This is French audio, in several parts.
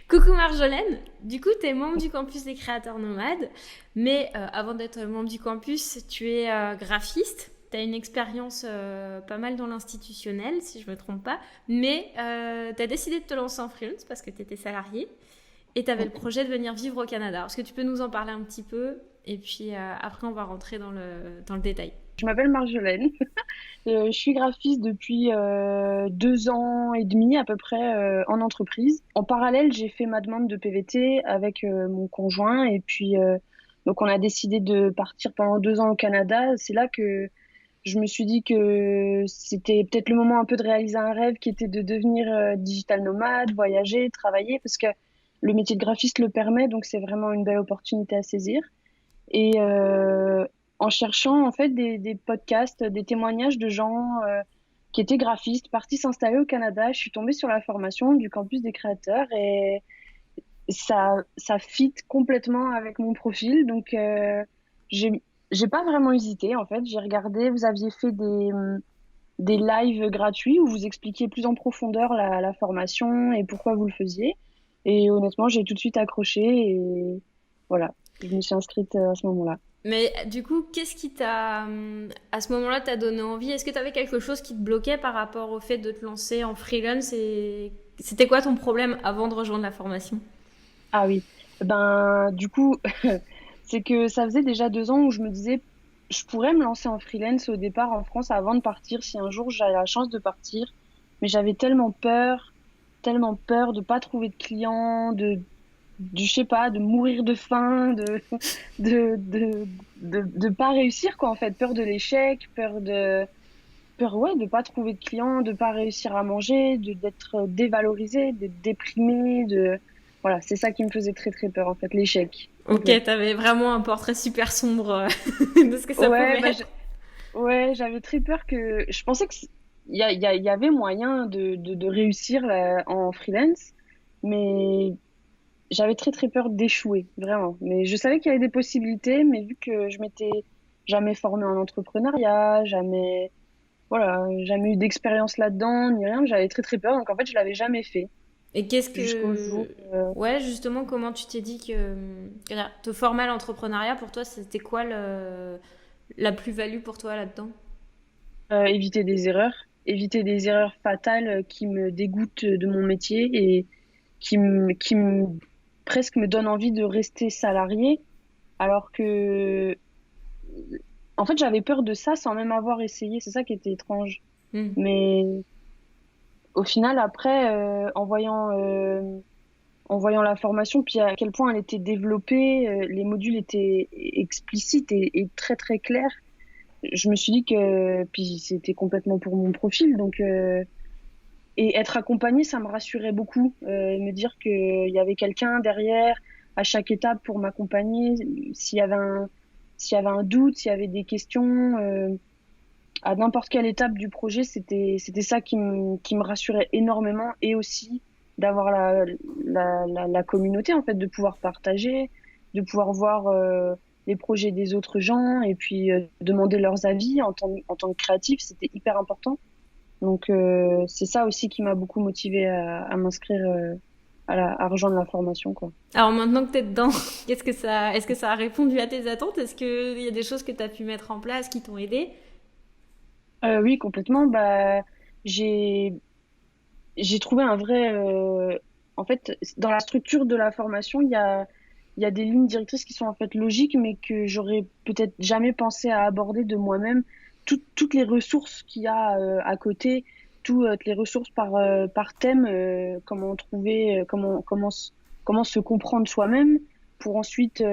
Coucou Marjolaine, du coup tu es membre du campus des créateurs nomades, mais avant d'être membre du campus, tu es graphiste, tu as une expérience pas mal dans l'institutionnel si je me trompe pas, mais tu as décidé de te lancer en freelance parce que tu étais salarié et tu avais le projet de venir vivre au Canada. Est-ce que tu peux nous en parler un petit peu et puis après on va rentrer dans le détail. Je m'appelle Marjolaine. Je suis graphiste depuis 2 ans et demi à peu près en entreprise. En parallèle, j'ai fait ma demande de PVT avec mon conjoint et puis donc on a décidé de partir pendant 2 ans au Canada. C'est là que je me suis dit que c'était peut-être le moment un peu de réaliser un rêve qui était de devenir digital nomade, voyager, travailler parce que le métier de graphiste le permet, donc c'est vraiment une belle opportunité à saisir. Et en cherchant en fait des podcasts, des témoignages de gens qui étaient graphistes, partis s'installer au Canada, je suis tombée sur la formation du campus des créateurs et ça fit complètement avec mon profil. Donc j'ai j'ai pas vraiment hésité en fait. J'ai regardé, vous aviez fait des lives gratuits où vous expliquiez plus en profondeur la formation et pourquoi vous le faisiez. Et honnêtement, j'ai tout de suite accroché et voilà, je me suis inscrite à ce moment-là. Mais du coup, qu'est-ce qui à ce moment-là, t'a donné envie? Est-ce que tu avais quelque chose qui te bloquait par rapport au fait de te lancer en freelance et c'était quoi ton problème avant de rejoindre la formation? Ah oui, ben du coup, c'est que ça faisait déjà 2 ans où je me disais, je pourrais me lancer en freelance au départ en France avant de partir, si un jour j'avais la chance de partir. Mais j'avais tellement peur de pas trouver de clients, je sais pas, de mourir de faim, de, de, de pas réussir quoi en fait, peur de l'échec, peur ouais, de pas trouver de clients, de pas réussir à manger, d'être dévalorisé, d'être déprimé, voilà, c'est ça qui me faisait très très peur en fait, l'échec Ok, complet. t'avais vraiment un portrait super sombre de ce que ça Ouais, pouvait être. ouais, j'avais très peur que je pensais que il y avait moyen de réussir là, en freelance, mais j'avais très très peur d'échouer, vraiment. Mais je savais qu'il y avait des possibilités, mais vu que je m'étais jamais formée en entrepreneuriat, jamais voilà, jamais eu d'expérience là-dedans, ni rien. J'avais très très peur, donc en fait, je l'avais jamais fait Et qu'est-ce jusqu'au jour. que... Ouais, justement, comment tu t'es dit que te former à l'entrepreneuriat, pour toi, c'était quoi la plus-value pour toi là-dedans? Éviter des erreurs fatales qui me dégoûtent de mon métier et qui me presque me donnent envie de rester salarié, alors que en fait, j'avais peur de ça sans même avoir essayé. C'est ça qui était étrange. Hmm. Mais au final, après, en voyant la formation, puis à quel point elle était développée, les modules étaient explicites et très très clairs. Je me suis dit que, puis c'était complètement pour mon profil, donc et être accompagnée, ça me rassurait beaucoup, me dire qu'il y avait quelqu'un derrière à chaque étape pour m'accompagner, s'il y avait un doute, s'il y avait des questions, à n'importe quelle étape du projet, c'était ça qui me rassurait énormément et aussi d'avoir la communauté en fait, de pouvoir partager, de pouvoir voir les projets des autres gens et puis demander leurs avis en tant que créatif, c'était hyper important. Donc c'est ça aussi qui m'a beaucoup motivée à m'inscrire à rejoindre la formation quoi. Alors maintenant que t'es dedans, est-ce que ça a répondu à tes attentes? Est-ce qu'il y a des choses que t'as pu mettre en place qui t'ont aidé? Oui, complètement. Bah j'ai j'ai trouvé un vrai en fait dans la structure de la formation, il y a des lignes directrices qui sont en fait logiques mais que j'aurais peut-être jamais pensé à aborder de moi-même. Toutes les ressources qu'il y a à côté, toutes les ressources par thème, comment trouver comment se comprendre soi-même pour ensuite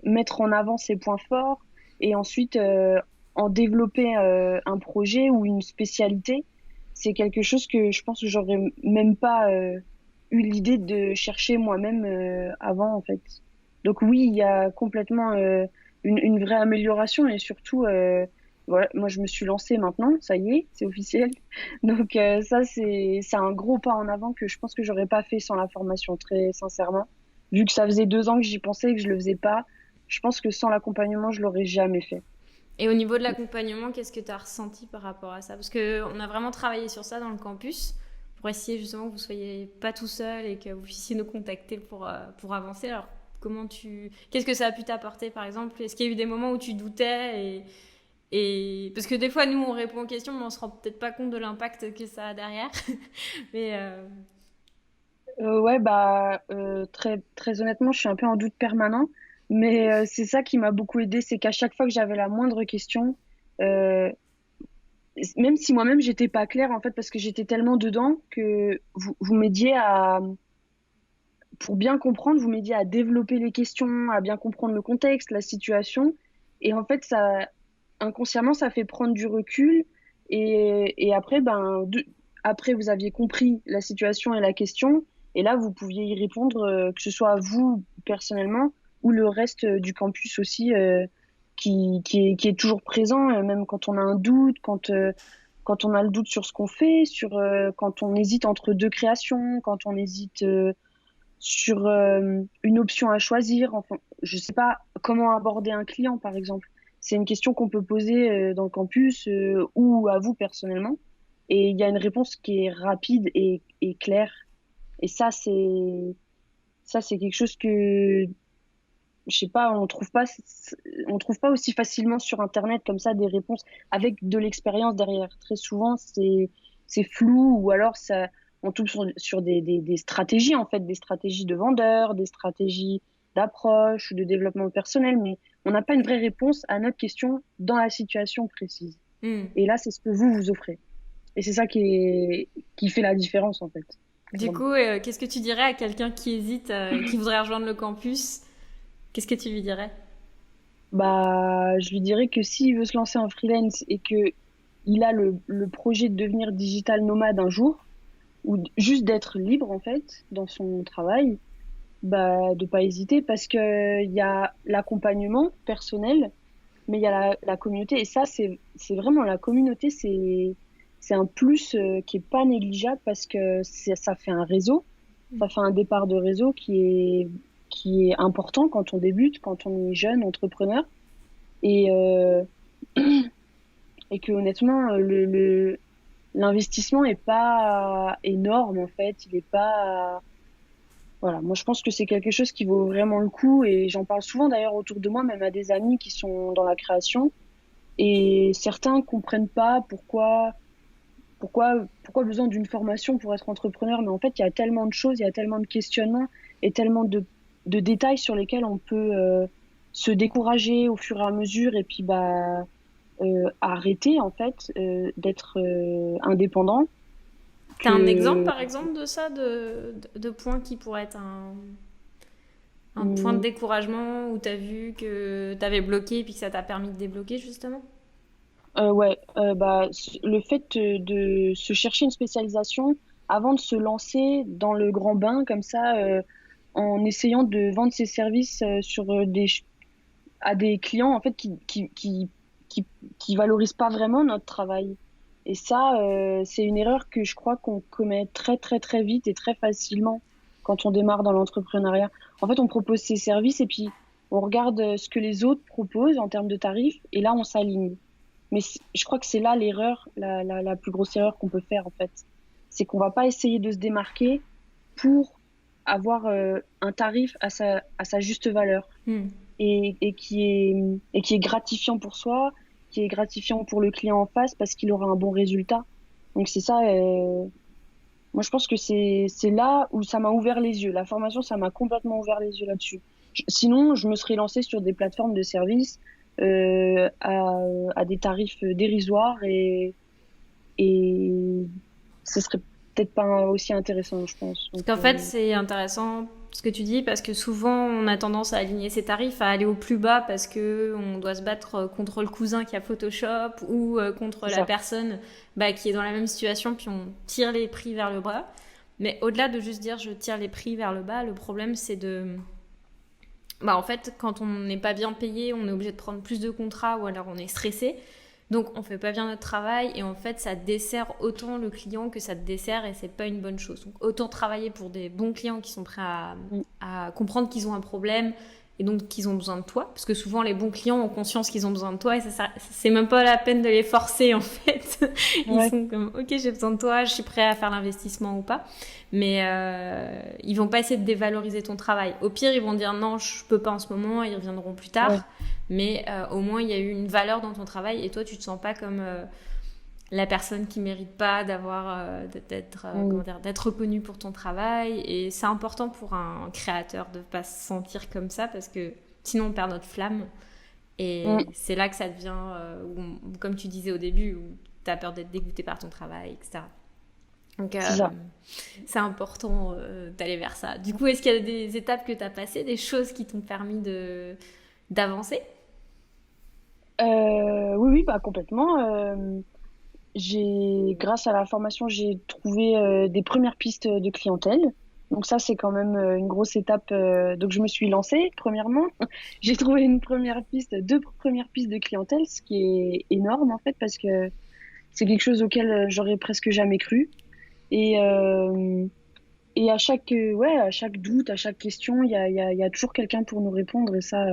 mettre en avant ses points forts et ensuite en développer un projet ou une spécialité, c'est quelque chose que je pense que j'aurais même pas eu l'idée de chercher moi-même avant en fait. Donc oui, il y a complètement une vraie amélioration et surtout voilà, moi je me suis lancée maintenant, ça y est, c'est officiel. Donc ça c'est un gros pas en avant que je pense que j'aurais pas fait sans la formation très sincèrement. Vu que ça faisait 2 ans que j'y pensais et que je le faisais pas, je pense que sans l'accompagnement, je l'aurais jamais fait. Et au niveau de l'accompagnement, qu'est-ce que tu as ressenti par rapport à ça? Parce qu'on a vraiment travaillé sur ça dans le campus pour essayer justement que vous soyez pas tout seul et que vous puissiez nous contacter pour avancer. Alors, qu'est-ce que ça a pu t'apporter, par exemple? Est-ce qu'il y a eu des moments où tu doutais parce que des fois, nous, on répond aux questions, mais on se rend peut-être pas compte de l'impact que ça a derrière. Mais Ouais, bah, très, très honnêtement, je suis un peu en doute permanent, mais c'est ça qui m'a beaucoup aidé, c'est qu'à chaque fois que j'avais la moindre question, euh, même si moi-même j'étais pas claire en fait, parce que j'étais tellement dedans que vous m'aidiez pour bien comprendre, vous m'aidiez à développer les questions, à bien comprendre le contexte, la situation, et en fait, ça, inconsciemment, ça fait prendre du recul, et après, après, vous aviez compris la situation et la question. Et là, vous pouviez y répondre, que ce soit vous personnellement ou le reste du campus aussi, qui est toujours présent, même quand on a un doute, quand on a le doute sur ce qu'on fait, quand on hésite entre deux créations, quand on hésite sur une option à choisir. Enfin, je sais pas comment aborder un client, par exemple. C'est une question qu'on peut poser dans le campus ou à vous personnellement. Et il y a une réponse qui est rapide et claire. Et ça, c'est quelque chose que, je sais pas, on trouve pas aussi facilement sur Internet comme ça des réponses avec de l'expérience derrière. Très souvent, c'est flou ou alors ça, on tombe sur des stratégies en fait, des stratégies de vendeurs, des stratégies d'approche ou de développement personnel, mais on n'a pas une vraie réponse à notre question dans la situation précise. hmm. Et là, c'est ce que vous offrez. Et c'est ça qui fait la différence en fait. Du Vraiment. coup, qu'est-ce que tu dirais à quelqu'un qui hésite, qui voudrait rejoindre le campus? Qu'est-ce que tu lui dirais? Bah, je lui dirais que s'il veut se lancer en freelance et que il a le projet de devenir digital nomade un jour, juste d'être libre en fait dans son travail, bah, de pas hésiter parce que il y a l'accompagnement personnel, mais il y a la communauté et ça c'est vraiment la communauté, c'est un plus qui est pas négligeable parce que ça fait un réseau, ça fait un départ de réseau qui est important quand on débute, quand on est jeune entrepreneur et et que honnêtement l'investissement est pas énorme en fait, il est pas voilà, moi je pense que c'est quelque chose qui vaut vraiment le coup et j'en parle souvent d'ailleurs autour de moi, même à des amis qui sont dans la création et certains comprennent pas pourquoi besoin d'une formation pour être entrepreneur, mais en fait il y a tellement de choses, il y a tellement de questionnements et tellement de détails sur lesquels on peut se décourager au fur et à mesure et puis bah arrêter en fait d'être indépendant T'as un exemple, que par exemple, de ça, de points qui pourrait être un point de hum, découragement où t'as vu que t'avais bloqué et puis que ça t'a permis de débloquer, justement? ouais bah le fait de se chercher une spécialisation avant de se lancer dans le grand bain comme ça en essayant de vendre ses services à des clients en fait qui, qui valorisent pas vraiment notre travail. Et ça, c'est une erreur que je crois qu'on commet très très très vite et très facilement quand on démarre dans l'entrepreneuriat. En fait, on propose ses services et puis on regarde ce que les autres proposent en termes de tarifs et là on s'aligne. Mais je crois que c'est là l'erreur, la plus grosse erreur qu'on peut faire en fait. C'est qu'on va pas essayer de se démarquer pour avoir un tarif à sa juste valeur Hmm. et qui est gratifiant pour soi, qui est gratifiant pour le client en face parce qu'il aura un bon résultat. Donc c'est ça. Moi, je pense que c'est là où ça m'a ouvert les yeux. La formation, ça m'a complètement ouvert les yeux là-dessus. Sinon, je me serais lancée sur des plateformes de services à des tarifs dérisoires et ce serait peut-être pas aussi intéressant, je pense. Parce Donc, qu'en fait, c'est intéressant ce que tu dis parce que souvent on a tendance à aligner ses tarifs, à aller au plus bas parce que on doit se battre contre le cousin qui a Photoshop ou contre c'est la ça. personne qui est dans la même situation, puis on tire les prix vers le bas. Mais au-delà de juste dire je tire les prix vers le bas, le problème c'est en fait, quand on n'est pas bien payé, on est obligé de prendre plus de contrats ou alors on est stressé. Donc on fait pas bien notre travail et en fait ça dessert autant le client que ça te dessert et c'est pas une bonne chose. Donc autant travailler pour des bons clients qui sont prêts Mm. à comprendre qu'ils ont un problème et donc qu'ils ont besoin de toi, parce que souvent les bons clients ont conscience qu'ils ont besoin de toi et c'est même pas la peine de les forcer en fait. Ils Ouais, sont comme ok, j'ai besoin de toi, je suis prêt à faire l'investissement ou pas, mais ils vont pas essayer de dévaloriser ton travail. Au pire, ils vont dire non, je peux pas en ce moment, ils reviendront plus tard, ouais, mais au moins il y a eu une valeur dans ton travail et toi tu te sens pas comme la personne qui mérite pas mm, d'être reconnue pour ton travail. Et c'est important pour un créateur de pas se sentir comme ça parce que sinon on perd notre flamme. Et mm, c'est là que ça devient, comme tu disais au début, où tu as peur d'être dégoûté par ton travail, etc. Donc c'est ça. c'est important d'aller vers ça. Du coup, est-ce qu'il y a des étapes que tu as passées, des choses qui t'ont permis d'avancer? Oui, oui, bah complètement. Grâce à la formation, j'ai trouvé des premières pistes de clientèle. Donc ça, c'est quand même une grosse étape. Donc je me suis lancée, premièrement. J'ai trouvé une première piste, deux premières pistes de clientèle, ce qui est énorme en fait, parce que c'est quelque chose auquel j'aurais presque jamais cru. Et, et à chaque doute, à chaque question, il y a toujours quelqu'un pour nous répondre. Et ça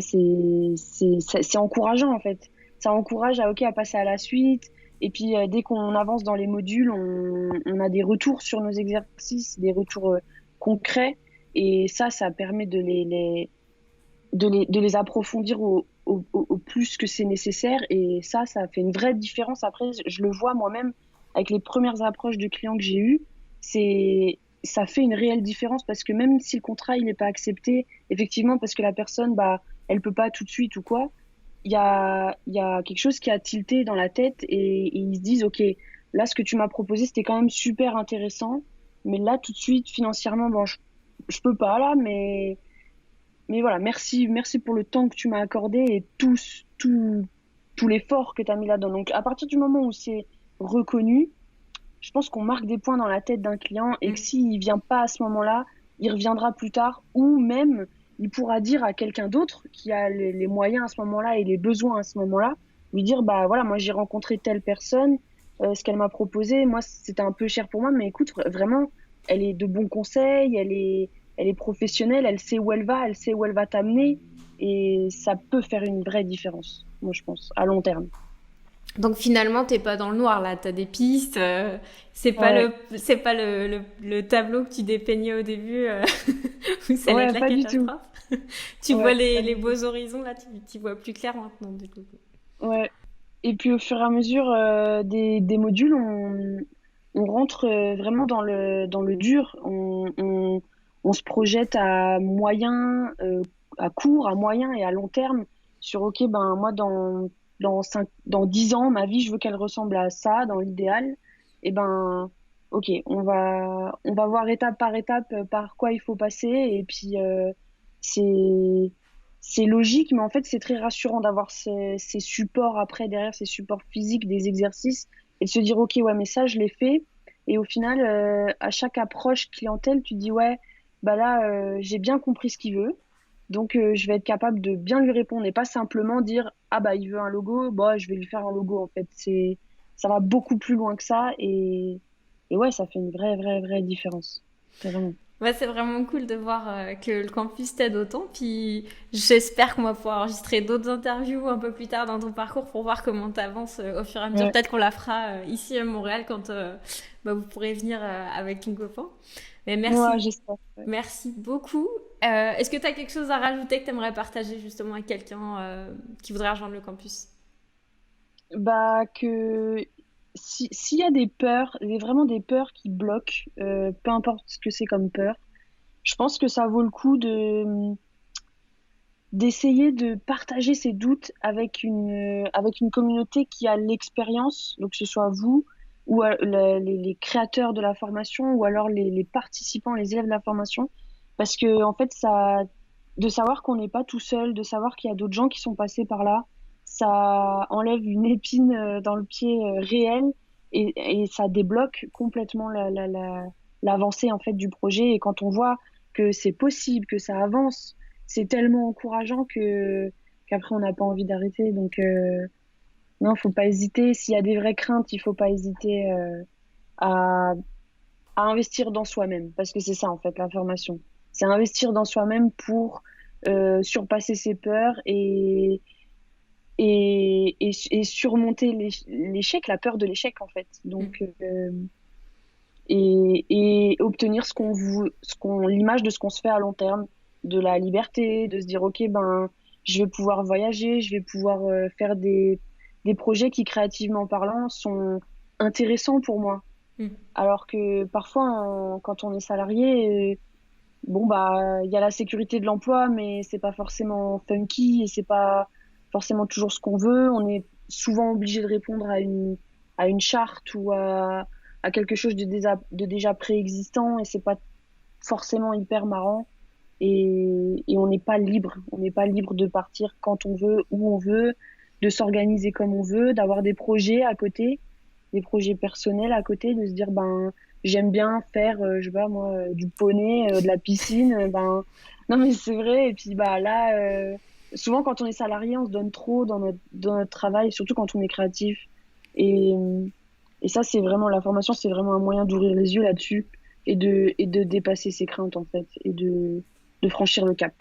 c'est encourageant en fait. Ça encourage à passer à la suite. Et puis dès qu'on avance dans les modules, on a des retours sur nos exercices, des retours concrets. Et ça permet de les approfondir au plus que c'est nécessaire. Et ça fait une vraie différence. Après, je le vois moi-même avec les premières approches de clients que j'ai eues. Ça fait une réelle différence parce que même si le contrat il n'est pas accepté, effectivement, parce que la personne, bah, elle peut pas tout de suite ou quoi, il y a quelque chose qui a tilté dans la tête et ils se disent, OK, là, ce que tu m'as proposé, c'était quand même super intéressant. Mais là, tout de suite, financièrement, bon, je peux pas là, mais voilà, merci pour le temps que tu m'as accordé et tout l'effort que tu as mis là-dedans. Donc, à partir du moment où c'est reconnu, je pense qu'on marque des points dans la tête d'un client et que Mm. s'il vient pas à ce moment-là, il reviendra plus tard ou même il pourra dire à quelqu'un d'autre qui a les moyens à ce moment-là et les besoins à ce moment-là, lui dire, bah voilà, moi j'ai rencontré telle personne, ce qu'elle m'a proposé, moi c'était un peu cher pour moi, mais écoute, vraiment, elle est de bons conseils, elle est professionnelle, elle sait où elle sait où elle va t'amener et ça peut faire une vraie différence, moi je pense, à long terme. Donc finalement, t'es pas dans le noir là, t'as des pistes. Ouais, C'est pas le tableau que tu dépeignais au début où ça allait être ouais, la pas du tout. catastrophe. Tu vois Ouais, pas les du tout. beaux horizons là, tu vois plus clair maintenant du coup. Ouais. Et puis au fur et à mesure des modules, on rentre vraiment dans le dur. On se projette à moyen, à court, à moyen et à long terme sur, OK, ben moi, dans 10 ans, ma vie, je veux qu'elle ressemble à ça, dans l'idéal. Et ben, OK, on va voir étape par étape par quoi il faut passer. Et puis, c'est c'est logique, mais en fait, c'est très rassurant d'avoir ces supports après, derrière ces supports physiques, des exercices, et de se dire, OK, ouais, mais ça, je l'ai fait. Et au final, à chaque approche clientèle, tu te dis, ouais, bah là, j'ai bien compris ce qu'il veut. Donc, je vais être capable de bien lui répondre et pas simplement dire, ah bah, il veut un logo, bah, je vais lui faire un logo, en fait. Ça va beaucoup plus loin que ça. Et ouais, ça fait une vraie différence. Vraiment. Ouais, c'est vraiment cool de voir que le campus t'aide autant. Puis j'espère qu'on va pouvoir enregistrer d'autres interviews un peu plus tard dans ton parcours pour voir comment t'avances au fur et à mesure. Ouais, Peut-être qu'on la fera ici à Montréal quand bah, vous pourrez venir avec ton copain. Mais ouais, merci, j'espère. Ouais. merci beaucoup. Est-ce que tu as quelque chose à rajouter que tu aimerais partager justement avec quelqu'un qui voudrait rejoindre le campus? Bah que s'il y a des peurs, vraiment des peurs qui bloquent, peu importe ce que c'est comme peur, je pense que ça vaut le coup de d'essayer de partager ses doutes avec une communauté qui a l'expérience, donc que ce soit vous ou les créateurs de la formation ou alors les participants, les élèves de la formation, parce que en fait de savoir qu'on n'est pas tout seul, de savoir qu'il y a d'autres gens qui sont passés par là, ça enlève une épine dans le pied réel et ça débloque complètement l'avancée en fait du projet. Et quand on voit que c'est possible, que ça avance, c'est tellement encourageant que qu'après on n'a pas envie d'arrêter. Donc non, faut pas hésiter. S'il y a des vraies craintes, il faut pas hésiter à, à investir dans soi-même, parce que c'est ça en fait la formation. C'est investir dans soi-même pour surpasser ses peurs et surmonter l'échec, la peur de l'échec en fait. Mm. Donc, et obtenir l'image de ce qu'on se fait à long terme, de la liberté, de se dire, OK, ben, je vais pouvoir voyager, je vais pouvoir faire des projets qui, créativement parlant, sont intéressants pour moi. Mm. Alors que parfois, quand on est salarié, bon, bah, il y a la sécurité de l'emploi, mais c'est pas forcément funky et c'est pas forcément toujours ce qu'on veut. On est souvent obligé de répondre à une charte ou à quelque chose de déjà préexistant et c'est pas forcément hyper marrant. Et on n'est pas libre. On n'est pas libre de partir quand on veut, où on veut, de s'organiser comme on veut, d'avoir des projets à côté, des projets personnels à côté, de se dire, ben, j'aime bien faire, je sais pas moi, du poney, de la piscine, ben, non mais c'est vrai. Et puis, bah là, souvent quand on est salarié, on se donne trop dans notre travail, surtout quand on est créatif. Et, et ça, c'est vraiment, la formation, c'est vraiment un moyen d'ouvrir les yeux là-dessus et de dépasser ses craintes, en fait, et de franchir le cap.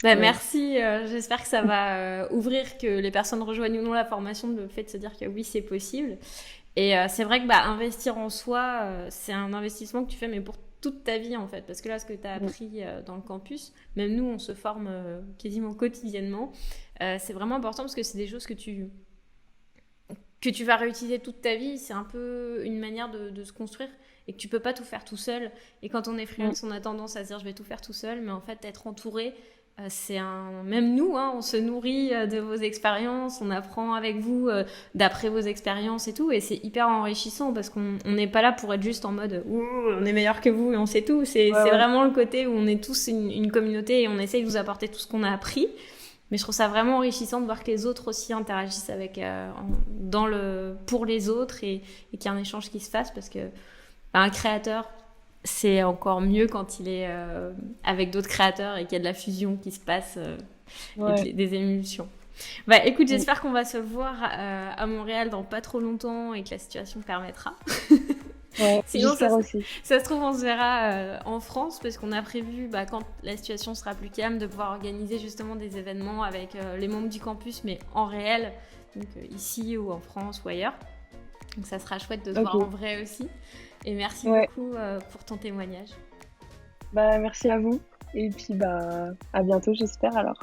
Bah, Voilà. merci, j'espère que ça va ouvrir, que les personnes rejoignent ou non la formation, le fait de se dire que oui, c'est possible. Et c'est vrai que bah, investir en soi, c'est un investissement que tu fais, mais pour toute ta vie en fait. Parce que là, ce que tu as Mm. appris dans le campus, même nous, on se forme quasiment quotidiennement. C'est vraiment important parce que c'est des choses que tu vas réutiliser toute ta vie. C'est un peu une manière de se construire et que tu peux pas tout faire tout seul. Et quand on est Mm. freelance, on a tendance à se dire je vais tout faire tout seul, mais en fait, être entouré, c'est un. Même nous, hein, on se nourrit de vos expériences, on apprend avec vous d'après vos expériences et tout, et c'est hyper enrichissant parce qu'on n'est pas là pour être juste en mode ouh, on est meilleur que vous et on sait tout. Ouais, C'est ouais. vraiment le côté où on est tous une communauté et on essaye de vous apporter tout ce qu'on a appris. Mais je trouve ça vraiment enrichissant de voir que les autres aussi interagissent avec, pour les autres et qu'il y a un échange qui se fasse parce que bah, un créateur, c'est encore mieux quand il est avec d'autres créateurs et qu'il y a de la fusion qui se passe et Ouais. des émulsions. Bah écoute, Mm. j'espère qu'on va se voir à Montréal dans pas trop longtemps et que la situation permettra. Ouais, Sinon, j'espère aussi. ça se trouve, on se verra en France parce qu'on a prévu, bah, quand la situation sera plus calme, de pouvoir organiser justement des événements avec les membres du campus, mais en réel, donc ici ou en France ou ailleurs. Donc ça sera chouette de se voir en Ok. vrai aussi. Et merci Ouais. beaucoup pour ton témoignage. Bah, merci à vous. Et puis, bah, à bientôt, j'espère alors.